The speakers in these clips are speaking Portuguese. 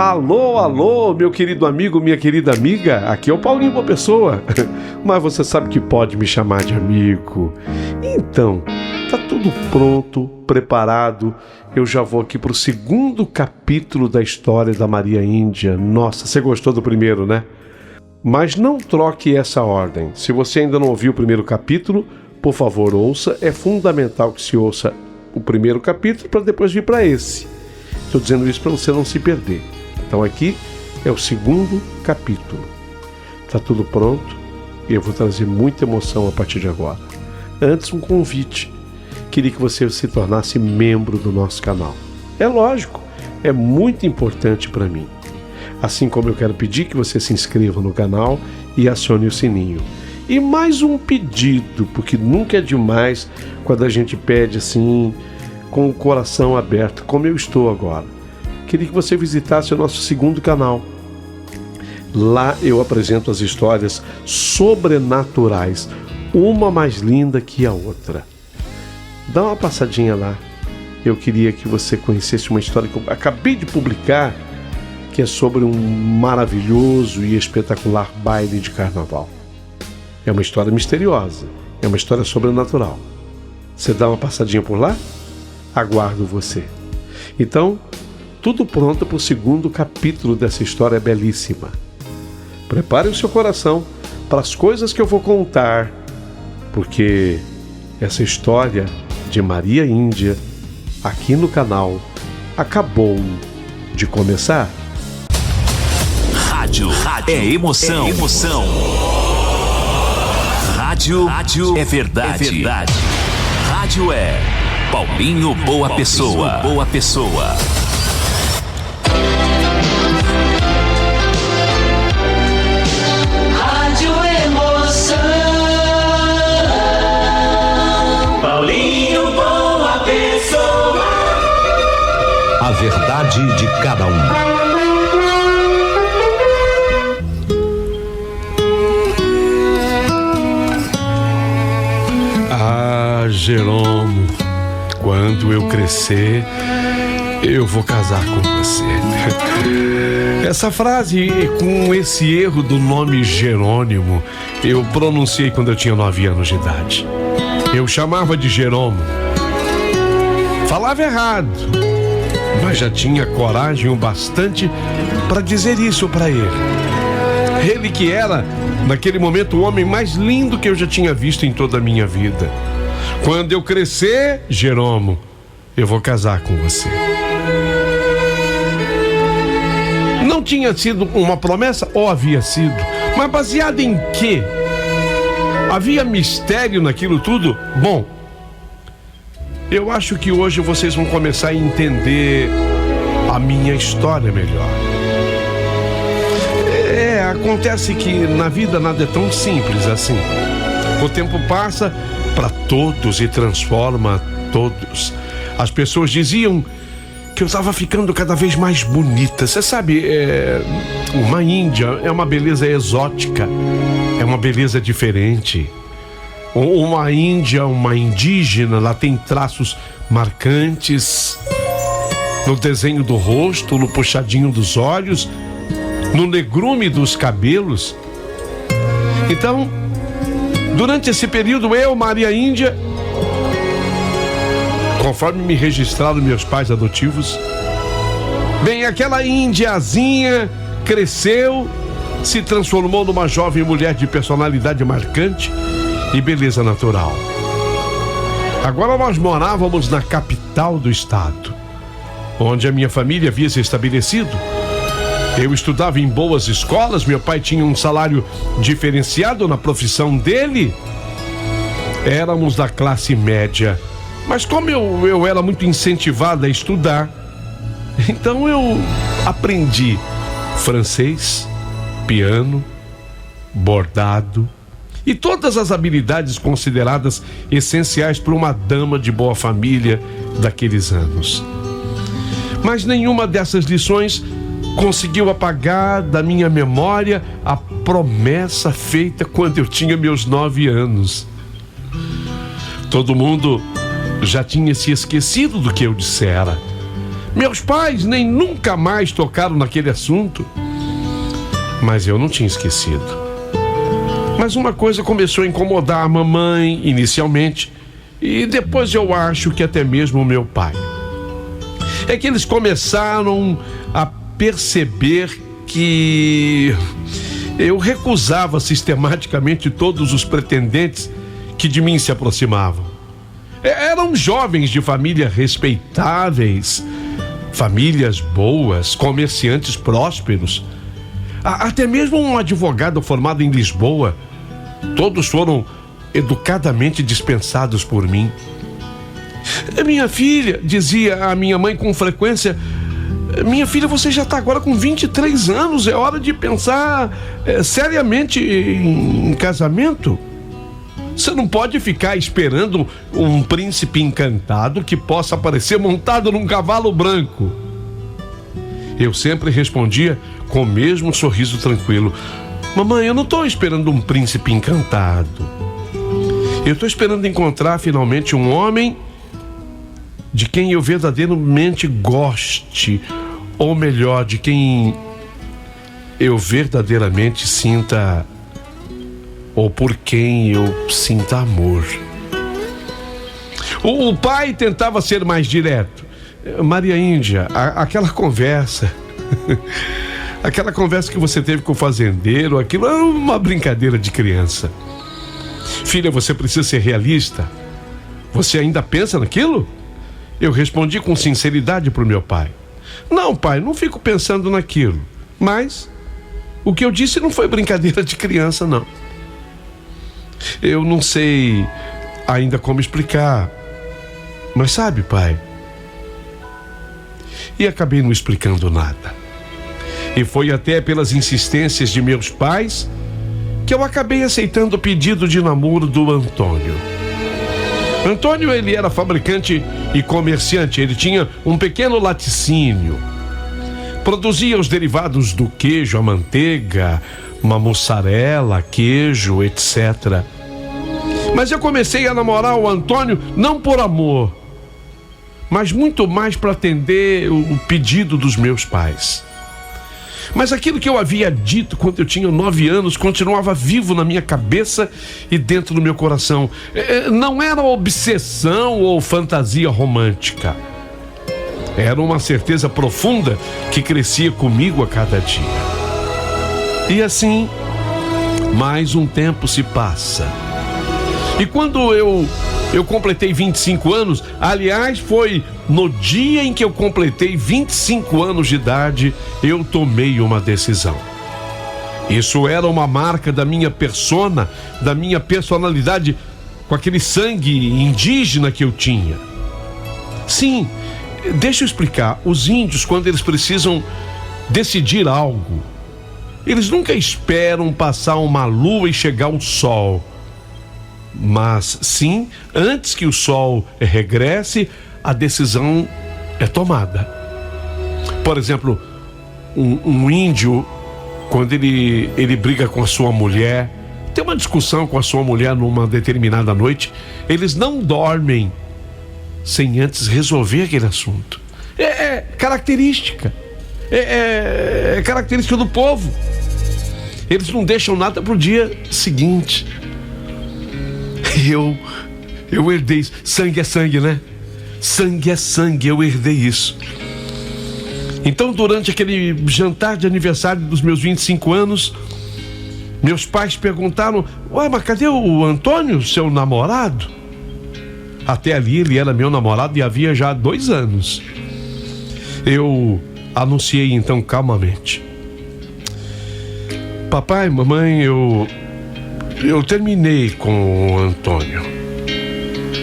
Alô, alô, meu querido amigo, minha querida amiga, aqui é o Paulinho Boa Pessoa, mas você sabe que pode me chamar de amigo. Então, tá tudo pronto, preparado, eu já vou aqui pro segundo capítulo da história da Maria Índia. Nossa, você gostou do primeiro, né? Mas não troque essa ordem. Se você ainda não ouviu o primeiro capítulo, por favor, ouça. É fundamental que se ouça o primeiro capítulo para depois vir para esse. Estou dizendo isso para você não se perder. Então aqui é o segundo capítulo. Está tudo pronto e eu vou trazer muita emoção a partir de agora. Antes, um convite. Queria que você se tornasse membro do nosso canal. É lógico, é muito importante para mim. Assim como eu quero pedir que você se inscreva no canal e acione o sininho. E mais um pedido, porque nunca é demais quando a gente pede assim, com o coração aberto, como eu estou agora. Queria que você visitasse o nosso segundo canal. Lá eu apresento as histórias sobrenaturais, uma mais linda que a outra. Dá uma passadinha lá. Eu queria que você conhecesse uma história que eu acabei de publicar, que é sobre um maravilhoso e espetacular baile de carnaval. É uma história misteriosa, é uma história sobrenatural. Você dá uma passadinha por lá? Aguardo você. Então, tudo pronto para o segundo capítulo dessa história belíssima. Prepare o seu coração para as coisas que eu vou contar, porque essa história de Maria Índia, aqui no canal, acabou de começar. Rádio é emoção. Rádio é verdade. Rádio é Paulinho Boa Pessoa. Rádio Emoção. Paulinho Boa Pessoa. A verdade de cada um. Jerônimo, quando eu crescer, eu vou casar com você. Essa frase, com esse erro do nome Jerônimo, eu pronunciei quando eu tinha 9 anos de idade. Eu chamava de Jerônimo. Falava errado, mas já tinha coragem o bastante para dizer isso para ele. Ele que era, naquele momento, o homem mais lindo que eu já tinha visto em toda a minha vida. Quando eu crescer, Jerônimo, eu vou casar com você. Não tinha sido uma promessa, ou havia sido, mas baseada em quê? Havia mistério naquilo tudo? Bom, eu acho que hoje vocês vão começar a entender a minha história melhor. Acontece que na vida nada é tão simples assim. O tempo passa para todos e transforma todos. As pessoas diziam que eu estava ficando cada vez mais bonita. Você sabe, uma índia é uma beleza exótica, é uma beleza diferente. Uma índia, uma indígena, ela tem traços marcantes no desenho do rosto, no puxadinho dos olhos, no negrume dos cabelos. Então, durante esse período, eu, Maria Índia, conforme me registraram meus pais adotivos, bem, aquela índiazinha cresceu, se transformou numa jovem mulher de personalidade marcante e beleza natural. Agora nós morávamos na capital do estado, onde a minha família havia se estabelecido. Eu estudava em boas escolas, meu pai tinha um salário diferenciado na profissão dele. Éramos da classe média, mas como eu era muito incentivado a estudar, então eu aprendi francês, piano, bordado e todas as habilidades consideradas essenciais para uma dama de boa família daqueles anos. Mas nenhuma dessas lições conseguiu apagar da minha memória a promessa feita quando eu tinha meus 9 anos. Todo mundo já tinha se esquecido do que eu dissera, Meus pais nem nunca mais tocaram naquele assunto. Mas eu não tinha esquecido. Mas uma coisa começou a incomodar a mamãe inicialmente, e depois eu acho que até mesmo o meu pai. É que eles começaram a perceber que eu recusava sistematicamente todos os pretendentes que de mim se aproximavam. Eram jovens de família respeitáveis, famílias boas, comerciantes prósperos, até mesmo um advogado formado em Lisboa. Todos foram educadamente dispensados por mim. Minha filha, dizia a minha mãe com frequência, minha filha, você já está agora com 23 anos, é hora de pensar seriamente em casamento. Você não pode ficar esperando um príncipe encantado que possa aparecer montado num cavalo branco. Eu sempre respondia com o mesmo sorriso tranquilo: mamãe, eu não estou esperando um príncipe encantado. Eu estou esperando encontrar finalmente um homem de quem eu verdadeiramente goste, ou melhor, de quem eu verdadeiramente sinta, ou por quem eu sinta amor. O pai tentava ser mais direto. Maria Índia, aquela conversa aquela conversa que você teve com o fazendeiro, aquilo é uma brincadeira de criança. Filha, você precisa ser realista. Você ainda pensa naquilo? Eu respondi com sinceridade para o meu pai: não, pai, não fico pensando naquilo. Mas o que eu disse não foi brincadeira de criança, não. Eu não sei ainda como explicar, mas sabe, pai? E acabei não explicando nada. E foi até pelas insistências de meus pais que eu acabei aceitando o pedido de namoro do Antônio. Antônio, ele era fabricante e comerciante. Ele tinha um pequeno laticínio. Produzia os derivados do queijo, a manteiga, uma mussarela, queijo, etc. Mas eu comecei a namorar o Antônio não por amor, mas muito mais para atender o pedido dos meus pais. Mas aquilo que eu havia dito quando eu tinha 9 anos continuava vivo na minha cabeça e dentro do meu coração. Não era obsessão ou fantasia romântica. Era uma certeza profunda que crescia comigo a cada dia. E assim, mais um tempo se passa. E quando eu completei 25 anos, aliás, foi no dia em que eu completei 25 anos de idade, eu tomei uma decisão. Isso era uma marca da minha persona, da minha personalidade, com aquele sangue indígena que eu tinha. Sim, deixa eu explicar. Os índios, quando eles precisam decidir algo, eles nunca esperam passar uma lua e chegar o sol. Mas sim, antes que o sol regresse, a decisão é tomada. Por exemplo, um índio, quando ele briga com a sua mulher, tem uma discussão com a sua mulher numa determinada noite, eles não dormem sem antes resolver aquele assunto. É característica. É característica do povo. Eles não deixam nada pro dia seguinte. Eu herdei isso. Sangue é sangue, né? Sangue é sangue, eu herdei isso. Então, durante aquele jantar de aniversário dos meus 25 anos, meus pais perguntaram: ué, mas cadê o Antônio, seu namorado? Até ali ele era meu namorado e havia já 2 anos. Eu anunciei então calmamente: papai, mamãe, eu terminei com o Antônio.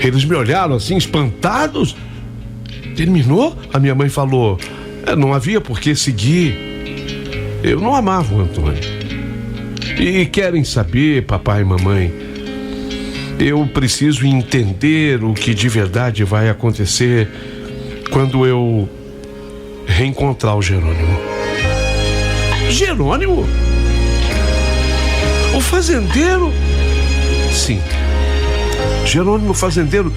Eles me olharam assim, espantados. Terminou? A minha mãe falou: não havia por que seguir. Eu não amava o Antônio. E querem saber, papai e mamãe, eu preciso entender o que de verdade vai acontecer quando eu reencontrar o Jerônimo. Jerônimo? O fazendeiro? Sim, Jerônimo fazendeiro.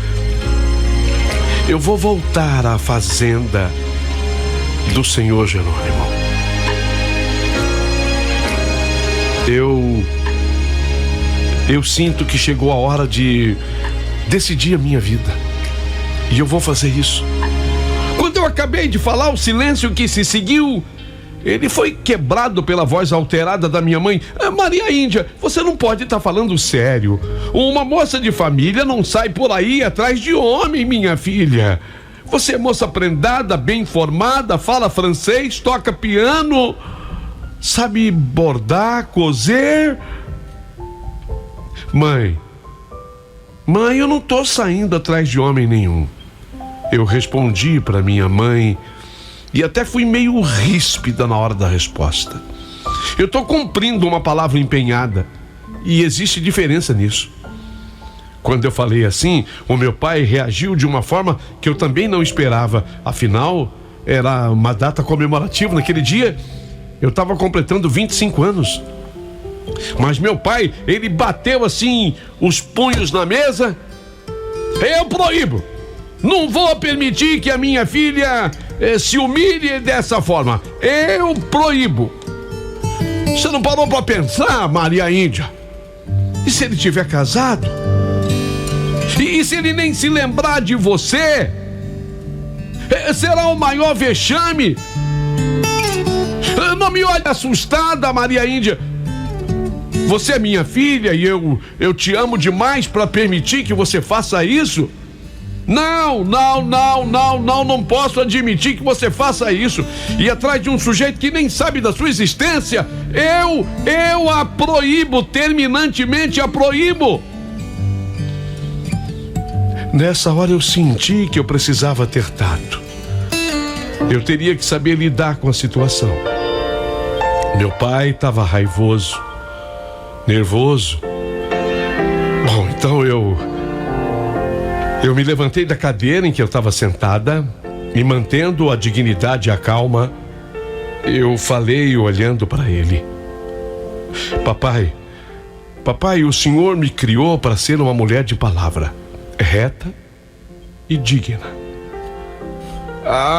Eu vou voltar à fazenda do Senhor Jerônimo. Eu sinto que chegou a hora de decidir a minha vida. E eu vou fazer isso. Quando eu acabei de falar, o silêncio que se seguiu, ele foi quebrado pela voz alterada da minha mãe. Maria Índia, você não pode estar falando sério. Uma moça de família não sai por aí atrás de homem, minha filha. Você é moça prendada, bem formada, fala francês, toca piano, sabe bordar, coser. Mãe, eu não tô saindo atrás de homem nenhum. Eu respondi para minha mãe e até fui meio ríspida na hora da resposta. Eu tô cumprindo uma palavra empenhada e existe diferença nisso. Quando eu falei assim, o meu pai reagiu de uma forma que eu também não esperava. Afinal, era uma data comemorativa. Naquele dia, eu estava completando 25 anos. Mas meu pai, ele bateu assim os punhos na mesa. Eu proíbo. Não vou permitir que a minha filha se humilhe dessa forma. Eu proíbo. Você não parou para pensar, Maria Índia? E se ele tiver casado? E se ele nem se lembrar de você? Será o maior vexame? Não me olhe assustada, Maria Índia. Você é minha filha e eu te amo demais para permitir que você faça isso. Não posso admitir que você faça isso. E atrás de um sujeito que nem sabe da sua existência, eu a proíbo, terminantemente a proíbo. Nessa hora eu senti que eu precisava ter tato. Eu teria que saber lidar com a situação. Meu pai estava raivoso, nervoso. Bom, então eu me levantei da cadeira em que eu estava sentada e, mantendo a dignidade e a calma, eu falei olhando para ele. Papai, o senhor me criou para ser uma mulher de palavra, reta e digna.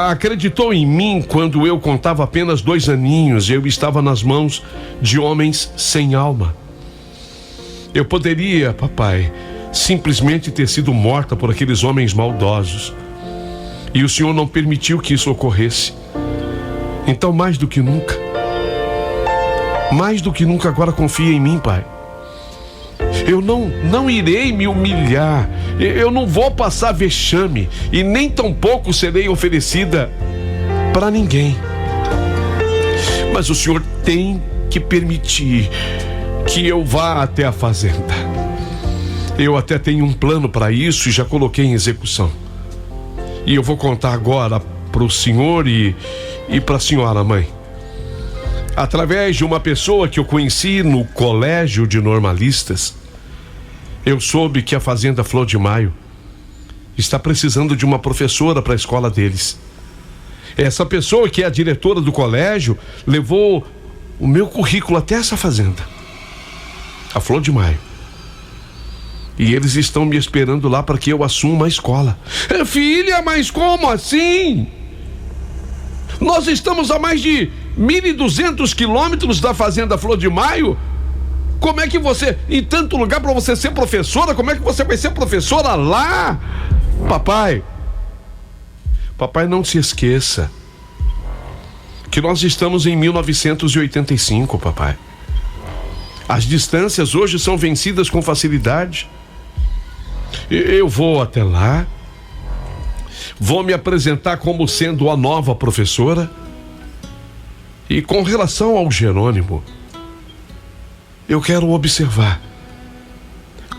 Acreditou em mim quando eu contava apenas 2 aninhos e eu estava nas mãos de homens sem alma. Eu poderia, papai, simplesmente ter sido morta por aqueles homens maldosos. E o senhor não permitiu que isso ocorresse. Então, mais do que nunca agora confia em mim, pai. Eu não irei me humilhar. Eu não vou passar vexame e nem tampouco serei oferecida para ninguém. Mas o senhor tem que permitir que eu vá até a fazenda. Eu até tenho um plano para isso e já coloquei em execução. E eu vou contar agora para o senhor e para a senhora, mãe. Através de uma pessoa que eu conheci no colégio de normalistas, eu soube que a Fazenda Flor de Maio está precisando de uma professora para a escola deles. Essa pessoa, que é a diretora do colégio, levou o meu currículo até essa fazenda, a Flor de Maio. E eles estão me esperando lá para que eu assuma a escola. Filha, mas como assim? Nós estamos a mais de 1.200 quilômetros da Fazenda Flor de Maio. Como é que você, em tanto lugar para você ser professora, como é que você vai ser professora lá? Papai, não se esqueça que nós estamos em 1985, papai. As distâncias hoje são vencidas com facilidade. Eu vou até lá, vou me apresentar como sendo a nova professora. E com relação ao Jerônimo, eu quero observar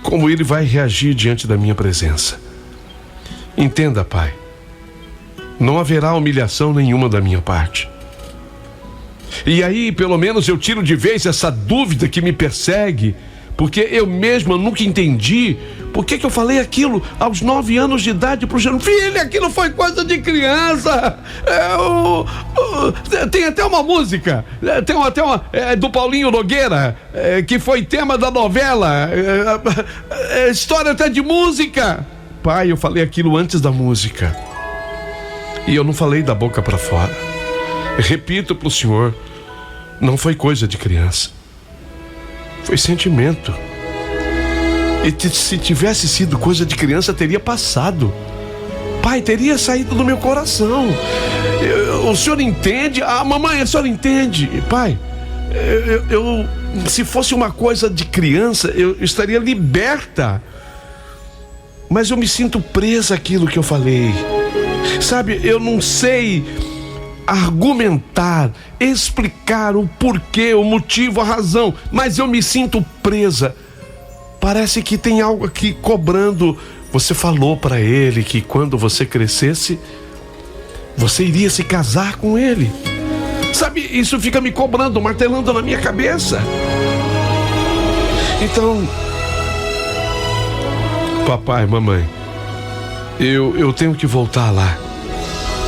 como ele vai reagir diante da minha presença. Entenda, pai, não haverá humilhação nenhuma da minha parte. E aí, pelo menos, eu tiro de vez essa dúvida que me persegue, porque eu mesma nunca entendi por que eu falei aquilo aos 9 anos de idade pro Jerônimo. Filha, aquilo foi coisa de criança. Tem até uma música, tem até uma do Paulinho Nogueira, que foi tema da novela, história até de música. Pai, eu falei aquilo antes da música. E eu não falei da boca para fora. Repito para o senhor, não foi coisa de criança. Foi sentimento. E se tivesse sido coisa de criança, teria passado. Pai, teria saído do meu coração. O senhor entende? Mamãe, a senhora entende? Pai, se fosse uma coisa de criança, eu estaria liberta. Mas eu me sinto presa àquilo que eu falei. Sabe, eu não sei argumentar, explicar o porquê, o motivo, a razão, mas eu me sinto presa. Parece que tem algo aqui cobrando. Você falou para ele que quando você crescesse, você iria se casar com ele. Sabe, isso fica me cobrando, martelando na minha cabeça. Então, papai, mamãe, eu tenho que voltar lá.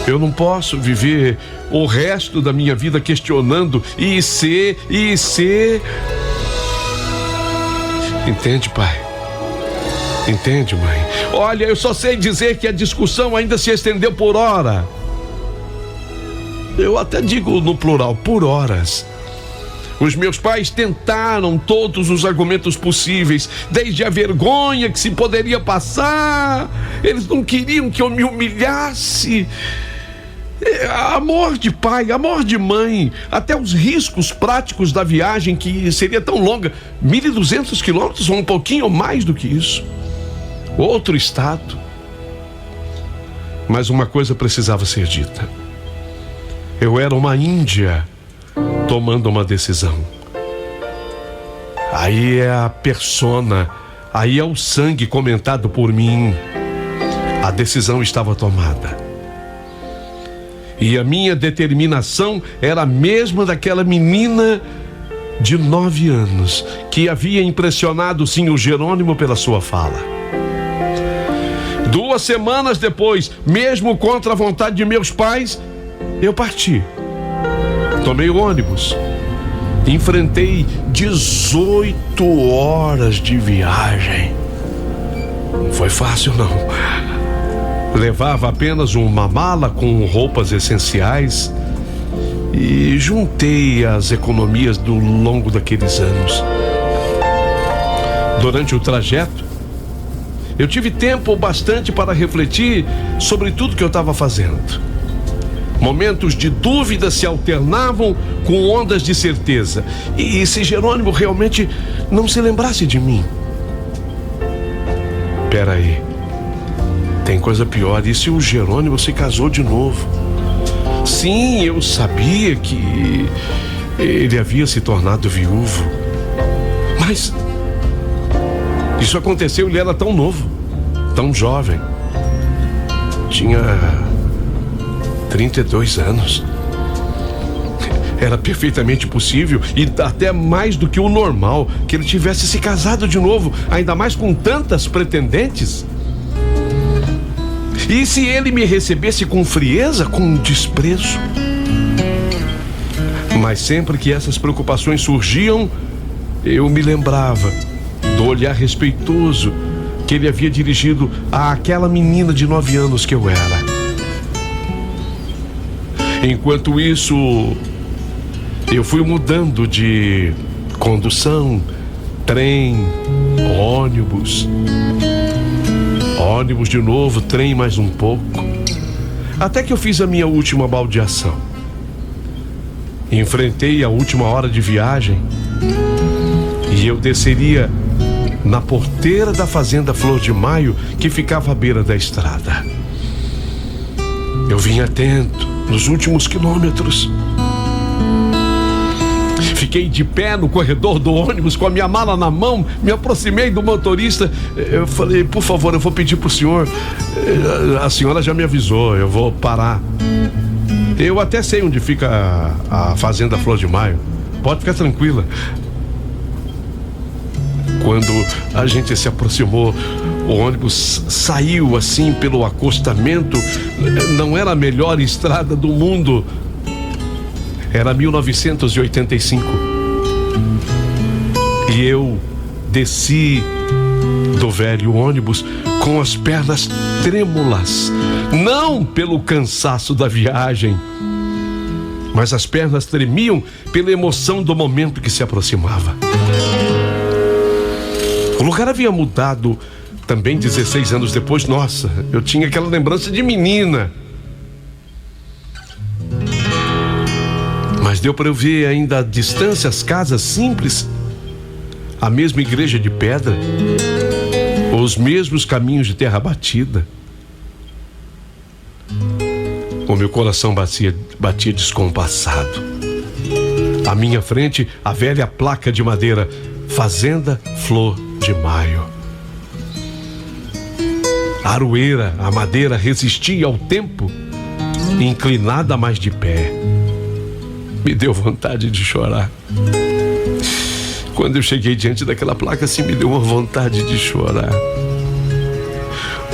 Eu não posso viver o resto da minha vida questionando e ser. Entende, pai? Entende, mãe? Olha, eu só sei dizer que a discussão ainda se estendeu por hora. Eu até digo no plural, por horas. Os meus pais tentaram todos os argumentos possíveis, desde a vergonha que se poderia passar. Eles não queriam que eu me humilhasse. Amor de pai, amor de mãe, até os riscos práticos da viagem, que seria tão longa, 1.200 quilômetros ou um pouquinho mais do que isso. Outro estado. Mas uma coisa precisava ser dita. Eu era uma índia tomando uma decisão. Aí é a persona, aí é o sangue comentado por mim. A decisão estava tomada. E a minha determinação era a mesma daquela menina de 9 anos, que havia impressionado sim o Jerônimo pela sua fala. 2 semanas depois, mesmo contra a vontade de meus pais, eu parti. Tomei o ônibus. Enfrentei 18 horas de viagem. Não foi fácil, não. Levava apenas uma mala com roupas essenciais e juntei as economias do longo daqueles anos. Durante o trajeto, eu tive tempo bastante para refletir sobre tudo que eu estava fazendo. Momentos de dúvida se alternavam com ondas de certeza. E se Jerônimo realmente não se lembrasse de mim? Peraí. Tem coisa pior, e se o Jerônimo se casou de novo? Sim, eu sabia que ele havia se tornado viúvo. Mas isso aconteceu, ele era tão novo, tão jovem. Tinha 32 anos. Era perfeitamente possível, e até mais do que o normal, que ele tivesse se casado de novo, ainda mais com tantas pretendentes. E se ele me recebesse com frieza, com desprezo? Mas sempre que essas preocupações surgiam, eu me lembrava do olhar respeitoso que ele havia dirigido àquela menina de 9 anos que eu era. Enquanto isso, eu fui mudando de condução, trem, ônibus de novo, trem mais um pouco, até que eu fiz a minha última baldeação. Enfrentei a última hora de viagem e eu desceria na porteira da fazenda Flor de Maio, que ficava à beira da estrada. Eu vim atento nos últimos quilômetros. Fiquei de pé no corredor do ônibus com a minha mala na mão, me aproximei do motorista. Eu falei, por favor, eu vou pedir pro senhor. A senhora já me avisou, eu vou parar. Eu até sei onde fica a fazenda Flor de Maio. Pode ficar tranquila. Quando a gente se aproximou, o ônibus saiu assim pelo acostamento. Não era a melhor estrada do mundo. Era 1985. E eu desci do velho ônibus com as pernas trêmulas, não pelo cansaço da viagem, mas as pernas tremiam pela emoção do momento que se aproximava. O lugar havia mudado também 16 anos depois. Nossa, eu tinha aquela lembrança de menina. Mas deu para eu ver ainda à distância as casas simples, a mesma igreja de pedra, os mesmos caminhos de terra batida. O meu coração batia descompassado. À minha frente, a velha placa de madeira, Fazenda Flor de Maio. A aroeira, a madeira resistia ao tempo, inclinada mais de pé. Me deu vontade de chorar. Quando eu cheguei diante daquela placa, assim, me deu uma vontade de chorar.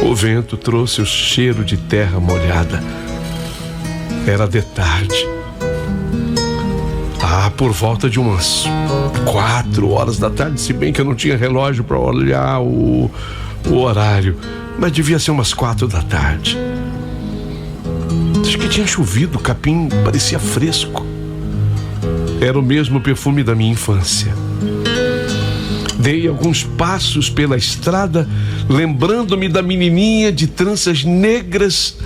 O vento trouxe o cheiro de terra molhada. Era de tarde. Por volta de umas 4 horas da tarde, se bem que eu não tinha relógio para olhar o horário, mas devia ser umas 4 da tarde. Acho que tinha chovido, o capim parecia fresco. Era o mesmo perfume da minha infância. Dei alguns passos pela estrada, lembrando-me da menininha de tranças negras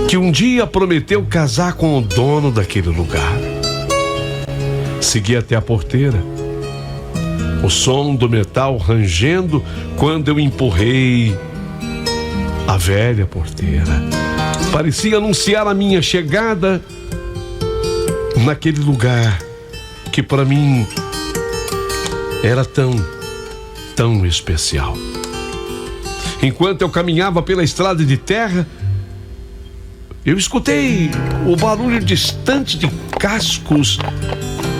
que um dia prometeu casar com o dono daquele lugar. Segui até a porteira, o som do metal rangendo quando eu empurrei a velha porteira. Parecia anunciar a minha chegada naquele lugar que para mim era tão especial. Enquanto eu caminhava pela estrada de terra, eu escutei o barulho distante de cascos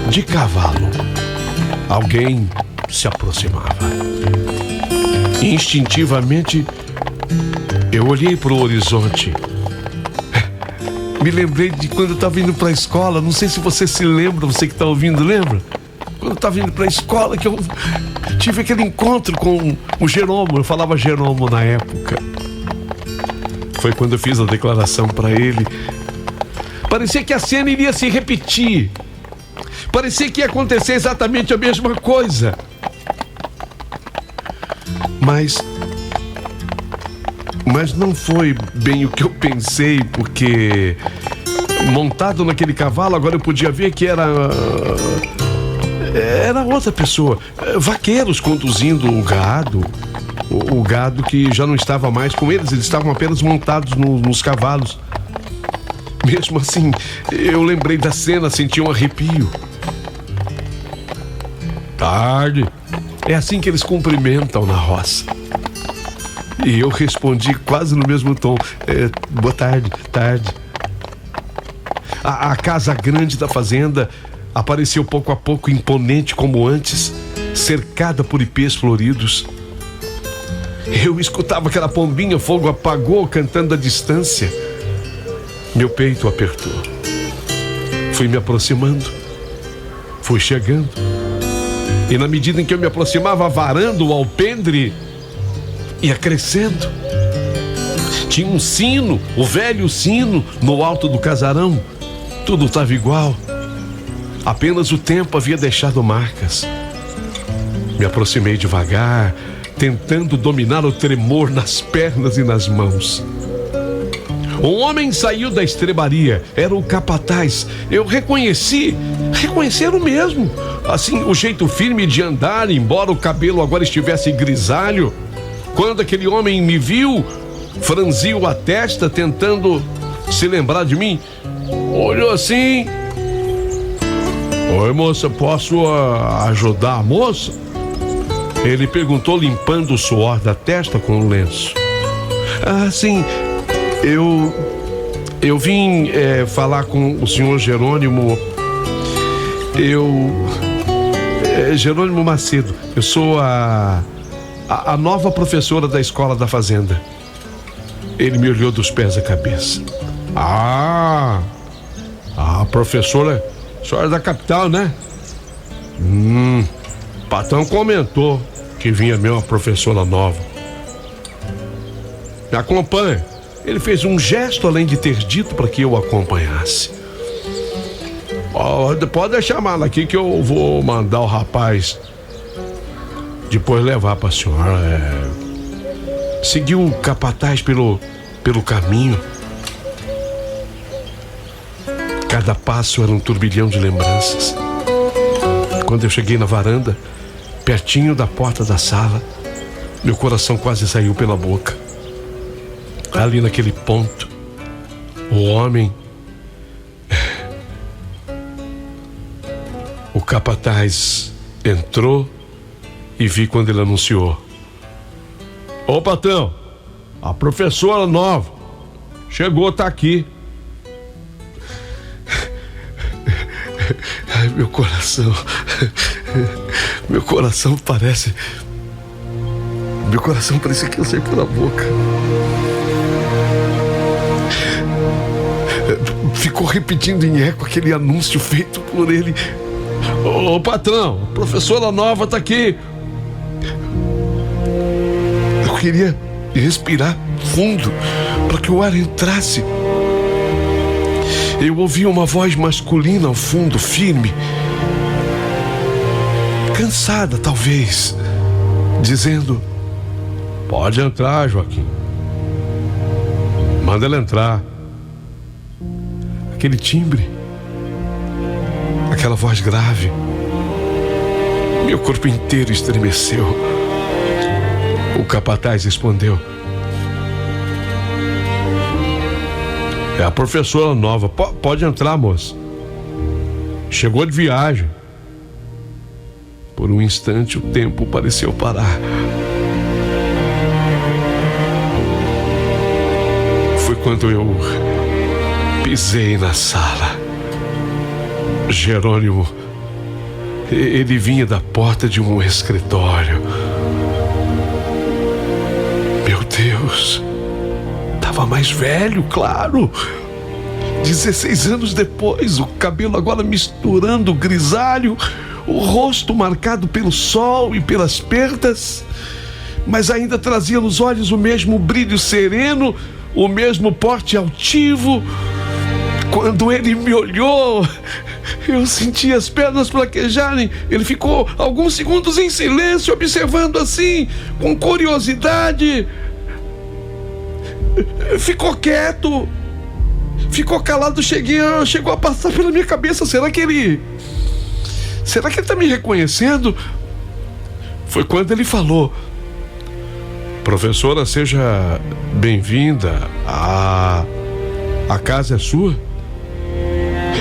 de cavalo. Alguém se aproximava. Instintivamente, eu olhei para o horizonte. Me lembrei de quando eu estava indo para a escola. Não sei se você se lembra, você que está ouvindo, lembra? Quando eu estava indo para a escola, que eu tive aquele encontro com o Jerônimo. Eu falava Jerônimo na época. Foi quando eu fiz a declaração para ele. Parecia que a cena iria se repetir. Parecia que ia acontecer exatamente a mesma coisa. Mas não foi bem o que eu pensei, porque montado naquele cavalo, agora eu podia ver que era outra pessoa. Vaqueiros conduzindo o gado. O gado que já não estava mais com eles estavam apenas montados nos cavalos. Mesmo assim, eu lembrei da cena, senti um arrepio. Tarde. É assim que eles cumprimentam na roça. E eu respondi quase no mesmo tom. Boa tarde, tarde. A casa grande da fazenda apareceu pouco a pouco imponente como antes, cercada por ipês floridos. Eu escutava aquela pombinha, fogo apagou, cantando à distância. Meu peito apertou. Fui me aproximando. Fui chegando. E na medida em que eu me aproximava, a varanda, o alpendre ia crescendo. Tinha um sino, o velho sino, no alto do casarão. Tudo estava igual. Apenas o tempo havia deixado marcas. Me aproximei devagar, tentando dominar o tremor nas pernas e nas mãos. Um homem saiu da estrebaria. Era o capataz. Eu reconheceram mesmo. Assim, o jeito firme de andar, embora o cabelo agora estivesse grisalho. Quando aquele homem me viu, franziu a testa, tentando se lembrar de mim. Olhou assim. Oi, moça, posso ajudar a moça? Ele perguntou, limpando o suor da testa com um lenço. Sim, eu vim falar com o senhor Jerônimo. Jerônimo Macedo. Eu sou a nova professora da escola da fazenda. Ele me olhou dos pés à cabeça. A professora, a senhora é da capital, né? O patrão comentou que vinha mesmo uma professora nova. Me acompanha. Ele fez um gesto além de ter dito para que eu acompanhasse. Pode deixar a mala aqui que eu vou mandar o rapaz depois levar pra senhora. Seguiu o capataz pelo caminho. Cada passo era um turbilhão de lembranças. Quando eu cheguei na varanda, pertinho da porta da sala, meu coração quase saiu pela boca. Ali naquele ponto, o homem, o capataz entrou e vi quando ele anunciou: ô patrão, a professora nova chegou, tá aqui. Ai, meu coração parece... Meu coração parecia que eu saí pela boca. Ficou repetindo em eco aquele anúncio feito por ele. Ô patrão, a professora nova tá aqui. Eu queria respirar fundo para que o ar entrasse. Eu ouvi uma voz masculina ao fundo, firme, cansada talvez, dizendo: pode entrar, Joaquim. Manda ela entrar. Aquele timbre, aquela voz grave, meu corpo inteiro estremeceu. O capataz respondeu: é a professora nova. Pode entrar, moça. Chegou de viagem. Por um instante o tempo pareceu parar. Foi quando eu pisei na sala. Jerônimo, ele vinha da porta de um escritório. Meu Deus, estava mais velho, claro. 16 anos depois, o cabelo agora misturando grisalho, o rosto marcado pelo sol e pelas perdas, mas ainda trazia nos olhos o mesmo brilho sereno, o mesmo porte altivo. Quando ele me olhou, eu senti as pernas fraquejarem. Ele ficou alguns segundos em silêncio, observando assim, com curiosidade. Ficou quieto, ficou calado. Chegou a passar pela minha cabeça: será que ele tá me reconhecendo? Foi quando ele falou: professora, seja bem-vinda. A casa é sua?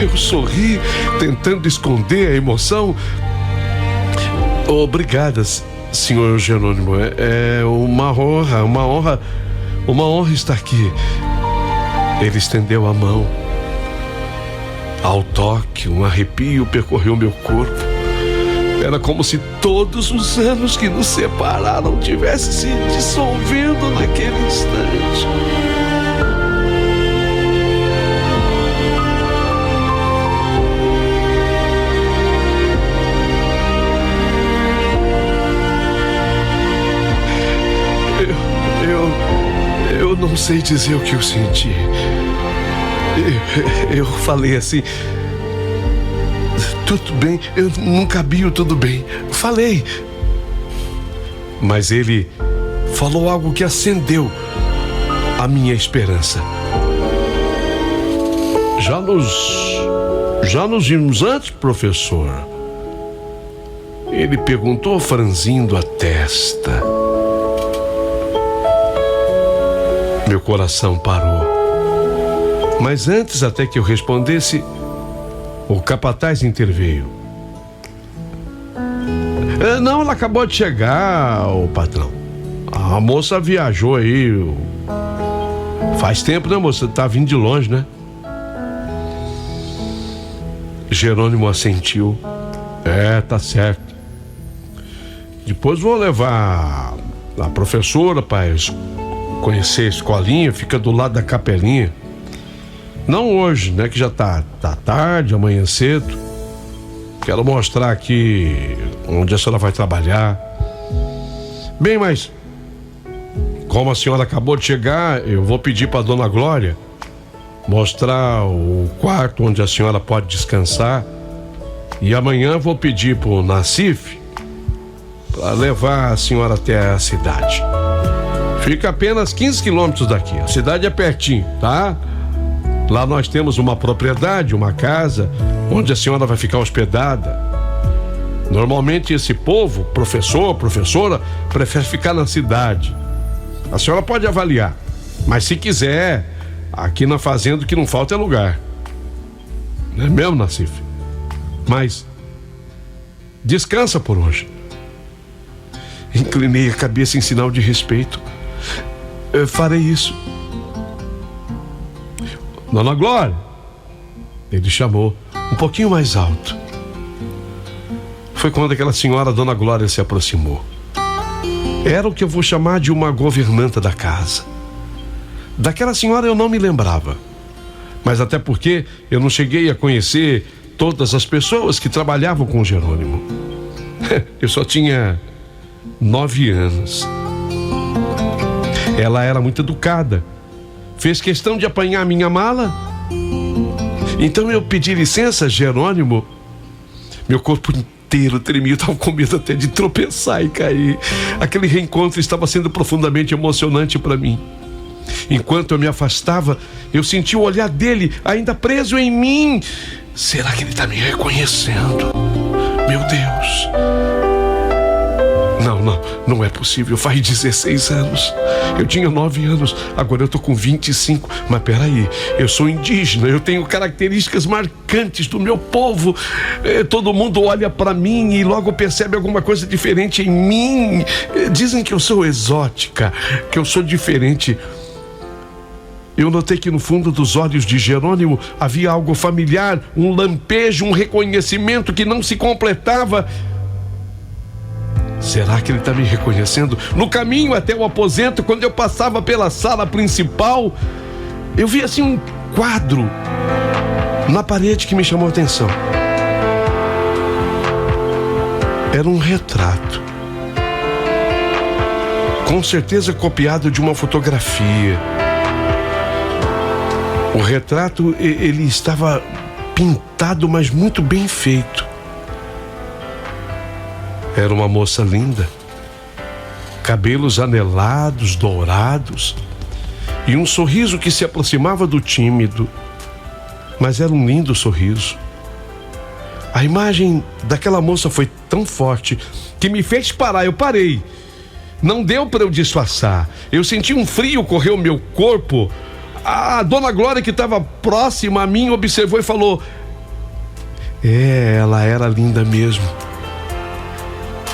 Eu sorri, tentando esconder a emoção. Obrigada, senhor Jerônimo. É uma honra estar aqui. Ele estendeu a mão. Ao toque, um arrepio percorreu meu corpo. Era como se todos os anos que nos separaram tivessem se dissolvendo naquele instante. Eu não sei dizer o que eu senti. Eu falei assim: tudo bem. Eu não cabia o tudo bem. Falei. Mas ele falou algo que acendeu a minha esperança. Já nos vimos antes, professor? Ele perguntou, franzindo a testa. Meu coração parou. Mas antes até que eu respondesse, o capataz interveio. Não, ela acabou de chegar, o patrão. A moça viajou aí. Faz tempo, né, moça? Tá vindo de longe, né? Jerônimo assentiu. Tá certo. Depois vou levar a professora para conhecer a escolinha, fica do lado da capelinha. Não hoje, né, que já tá tarde, amanhã cedo. Quero mostrar aqui onde a senhora vai trabalhar. Bem, mas como a senhora acabou de chegar, eu vou pedir para dona Glória mostrar o quarto onde a senhora pode descansar. E amanhã vou pedir pro Nassif para levar a senhora até a cidade. Fica apenas 15 quilômetros daqui. A cidade é pertinho, tá? Lá nós temos uma propriedade, uma casa, onde a senhora vai ficar hospedada. Normalmente esse povo, professor, professora, prefere ficar na cidade. A senhora pode avaliar, mas se quiser, aqui na fazenda o que não falta é lugar. Não é mesmo, Nassif? Mas descansa por hoje. Inclinei a cabeça em sinal de respeito. Eu farei isso. Dona Glória, ele chamou um pouquinho mais alto. Foi quando aquela senhora, Dona Glória, se aproximou. Era o que eu vou chamar de uma governanta da casa. Daquela senhora eu não me lembrava, mas até porque eu não cheguei a conhecer todas as pessoas que trabalhavam com o Jerônimo. Eu só tinha 9 anos. Ela era muito educada, fez questão de apanhar minha mala. Então eu pedi licença, Jerônimo. Meu corpo inteiro tremia, eu estava com medo até de tropeçar e cair. Aquele reencontro estava sendo profundamente emocionante para mim. Enquanto eu me afastava, eu senti o olhar dele ainda preso em mim. Será que ele está me reconhecendo? Meu Deus. Não é possível. Faz 16 anos. Eu tinha 9 anos, agora eu tô com 25. Mas peraí, eu sou indígena, eu tenho características marcantes do meu povo. Todo mundo olha pra mim e logo percebe alguma coisa diferente em mim. Dizem que eu sou exótica, que eu sou diferente. Eu notei que no fundo dos olhos de Jerônimo havia algo familiar, um lampejo, um reconhecimento que não se completava. Será que ele está me reconhecendo? No caminho até o aposento, quando eu passava pela sala principal, eu vi assim um quadro na parede que me chamou a atenção. Era um retrato, com certeza copiado de uma fotografia. O retrato, ele estava pintado, mas muito bem feito. Era uma moça linda, cabelos anelados, dourados, e um sorriso que se aproximava do tímido, mas era um lindo sorriso. A imagem daquela moça foi tão forte que me fez parar. Eu parei. Não deu para eu disfarçar. Eu senti um frio correr o meu corpo. A Dona Glória, que estava próxima a mim, observou e falou: ela era linda mesmo.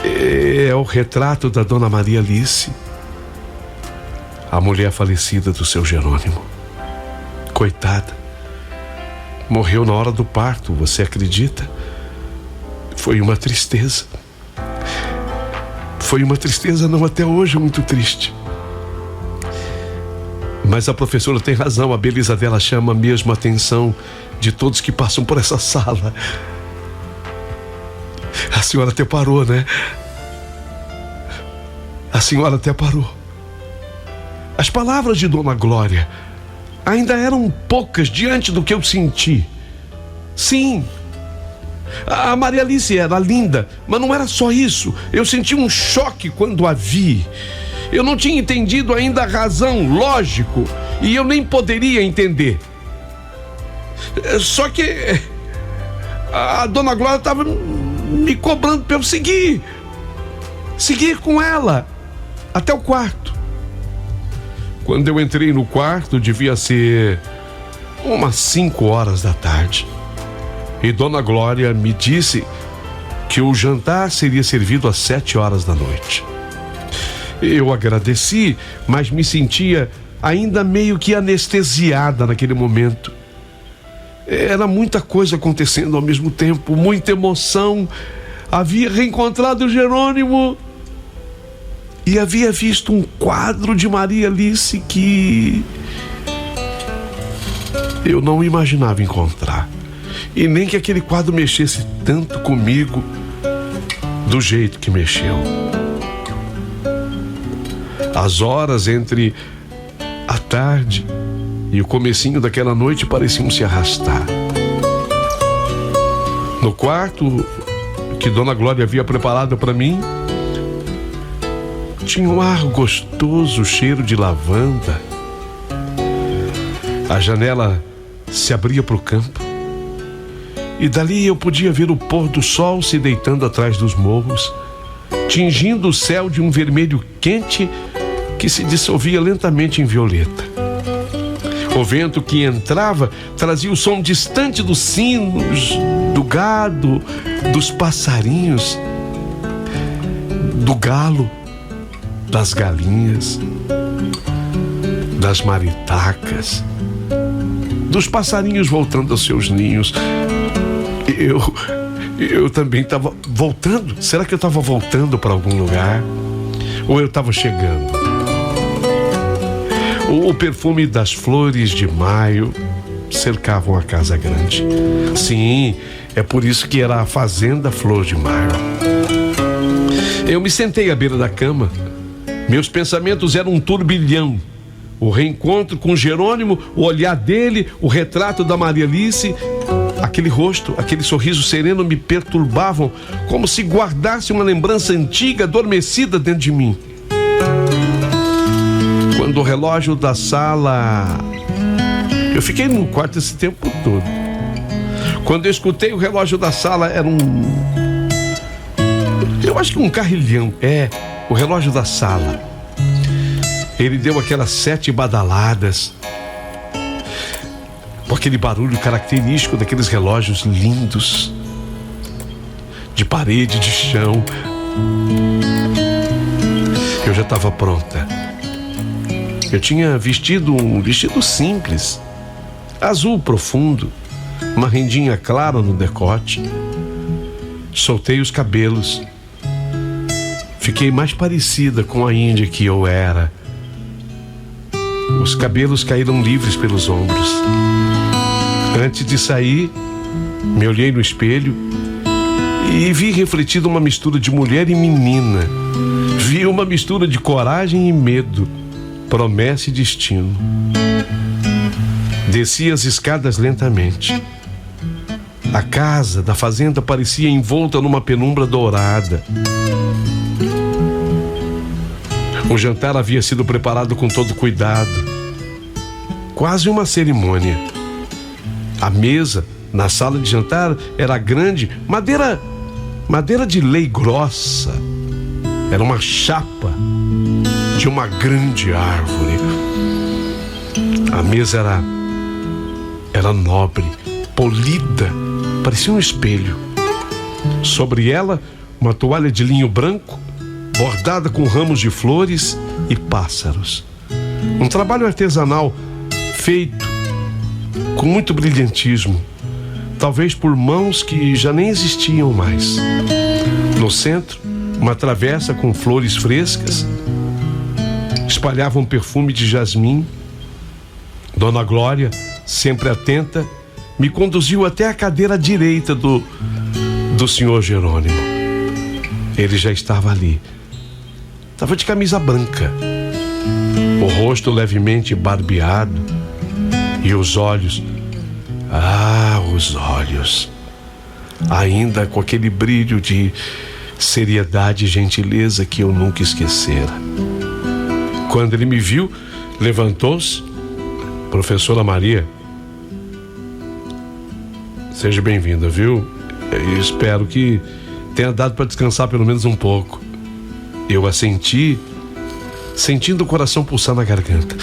É o retrato da Dona Maria Alice, a mulher falecida do seu Jerônimo. Coitada, morreu na hora do parto, você acredita? Foi uma tristeza. Foi uma tristeza, não, até hoje, muito triste. Mas a professora tem razão, a beleza dela chama mesmo a atenção de todos que passam por essa sala. A senhora até parou, né? A senhora até parou. As palavras de Dona Glória ainda eram poucas diante do que eu senti. Sim, a Maria Alice era linda, mas não era só isso. Eu senti um choque quando a vi. Eu não tinha entendido ainda a razão, lógico, e eu nem poderia entender. Só que a Dona Glória estava me cobrando para eu seguir com ela até o quarto. Quando eu entrei no quarto, devia ser umas 5 horas da tarde. E Dona Glória me disse que o jantar seria servido às 7 horas da noite. Eu agradeci, mas me sentia ainda meio que anestesiada naquele momento. Era muita coisa acontecendo ao mesmo tempo, muita emoção. Havia reencontrado o Jerônimo e havia visto um quadro de Maria Alice que eu não imaginava encontrar. E nem que aquele quadro mexesse tanto comigo do jeito que mexeu. As horas entre a tarde e o comecinho daquela noite pareciam se arrastar. No quarto que Dona Glória havia preparado para mim, tinha um ar gostoso, cheiro de lavanda. A janela se abria para o campo e dali eu podia ver o pôr do sol se deitando atrás dos morros, tingindo o céu de um vermelho quente que se dissolvia lentamente em violeta. O vento que entrava trazia o som distante dos sinos, do gado, dos passarinhos, do galo, das galinhas, das maritacas, dos passarinhos voltando aos seus ninhos. Eu também estava voltando. Será que eu estava voltando para algum lugar? Ou eu estava chegando? O perfume das flores de maio cercavam a casa grande. Sim, é por isso que era a Fazenda Flor de Maio. Eu me sentei à beira da cama. Meus pensamentos eram um turbilhão. O reencontro com Jerônimo, o olhar dele, o retrato da Maria Alice, aquele rosto, aquele sorriso sereno me perturbavam, como se guardasse uma lembrança antiga adormecida dentro de mim. Quando o relógio da sala... Eu fiquei no quarto esse tempo todo. Quando eu escutei o relógio da sala, era eu acho que um carrilhão. O relógio da sala. Ele deu aquelas 7 badaladas, com aquele barulho característico daqueles relógios lindos, de parede, de chão. Eu já estava pronta. Eu tinha vestido um vestido simples, azul profundo, uma rendinha clara no decote. Soltei os cabelos. Fiquei mais parecida com a índia que eu era. Os cabelos caíram livres pelos ombros. Antes de sair, me olhei no espelho e vi refletido uma mistura de mulher e menina. Vi uma mistura de coragem e medo, promessa e destino. Desci as escadas lentamente. A casa da fazenda parecia envolta numa penumbra dourada. O jantar havia sido preparado com todo cuidado, quase uma cerimônia. A mesa na sala de jantar era grande, madeira de lei grossa. Era uma chapa de uma grande árvore. A mesa era nobre, polida, parecia um espelho. Sobre ela, uma toalha de linho branco, bordada com ramos de flores e pássaros. Um trabalho artesanal feito com muito brilhantismo, talvez por mãos que já nem existiam mais. No centro, uma travessa com flores frescas espalhava um perfume de jasmim. Dona Glória, sempre atenta, me conduziu até a cadeira direita do senhor Jerônimo. Ele já estava ali. Estava de camisa branca, o rosto levemente barbeado e os olhos, os olhos, ainda com aquele brilho de seriedade e gentileza que eu nunca esquecera. Quando ele me viu, levantou-se. Professora Maria, seja bem-vinda, viu? Eu espero que tenha dado para descansar pelo menos um pouco. Eu assenti, sentindo o coração pulsar na garganta.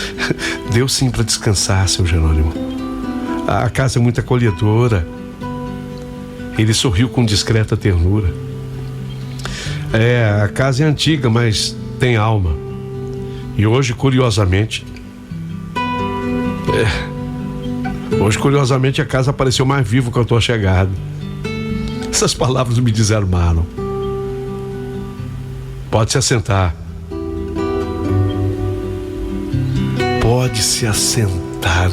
Deu sim para descansar, seu Jerônimo. A casa é muito acolhedora. Ele sorriu com discreta ternura. A casa é antiga, mas tem alma. E hoje, curiosamente, a casa pareceu mais viva com a tua chegada. Essas palavras me desarmaram. Pode se assentar. Pode se assentar.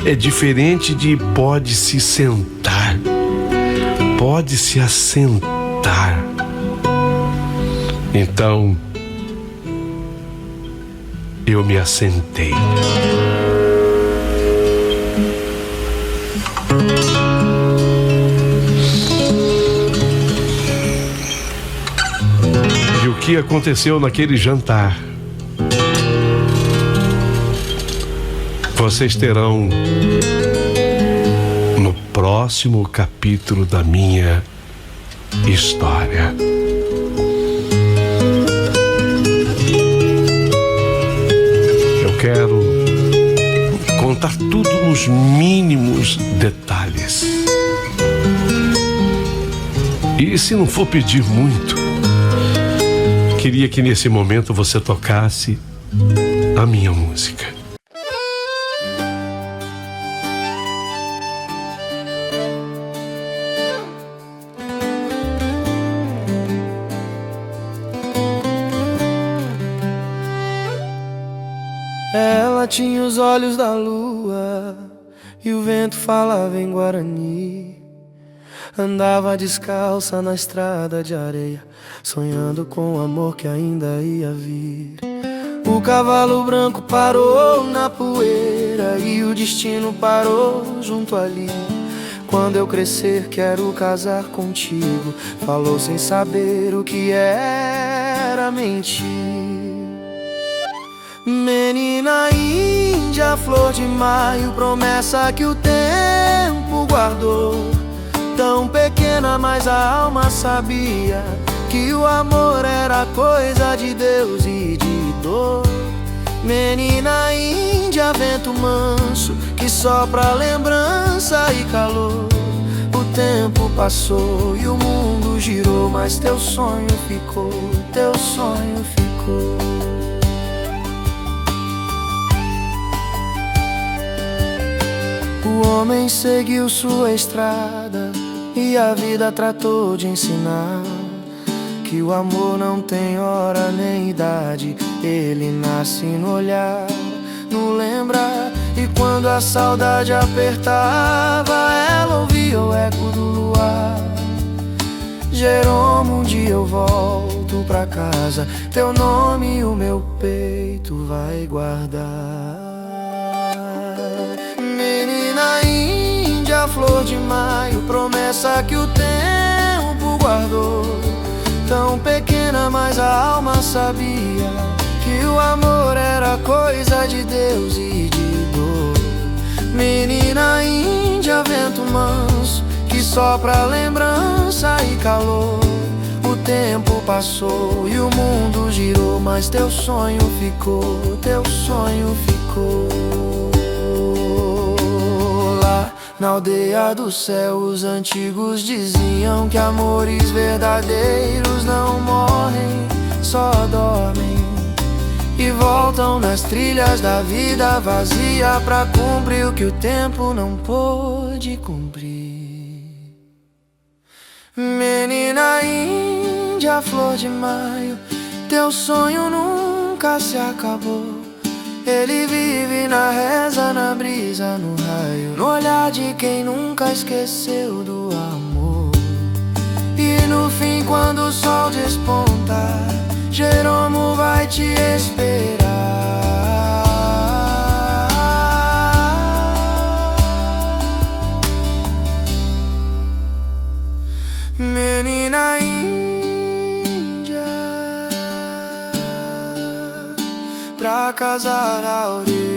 É diferente de pode se sentar. Pode se assentar. Então, eu me assentei. E o que aconteceu naquele jantar, vocês terão no próximo capítulo da minha história. Eu quero contar tudo nos mínimos detalhes. E se não for pedir muito, queria que nesse momento você tocasse a minha música. Ela tinha os olhos da lua e o vento falava em guarani. Andava descalça na estrada de areia, sonhando com o amor que ainda ia vir. O cavalo branco parou na poeira e o destino parou junto ali. Quando eu crescer quero casar contigo, falou sem saber o que era mentir. Menina índia, flor de maio, promessa que o tempo guardou. Tão pequena, mas a alma sabia que o amor era coisa de Deus e de dor. Menina índia, vento manso, que sopra lembrança e calor. O tempo passou e o mundo girou, mas teu sonho ficou, teu sonho ficou. O homem seguiu sua estrada e a vida tratou de ensinar que o amor não tem hora nem idade, ele nasce no olhar, no lembrar. E quando a saudade apertava, ela ouvia o eco do luar. Jeromo, um dia eu volto pra casa, teu nome o meu peito vai guardar. Menina índia, flor de maio, promessa que o tempo guardou. Tão pequena, mas a alma sabia que o amor era coisa de Deus e de dor. Menina índia, vento manso, que sopra lembrança e calor. O tempo passou e o mundo girou, mas teu sonho ficou, teu sonho ficou. Na aldeia do céu os antigos diziam que amores verdadeiros não morrem, só dormem e voltam nas trilhas da vida vazia pra cumprir o que o tempo não pôde cumprir. Menina índia, flor de maio, teu sonho nunca se acabou. Ele vive na reza, na brisa, no raio, no olhar de quem nunca esqueceu do amor. E no fim, quando o sol despontar, Jeromo vai te esperar. Menina índia, pra casar a orelha.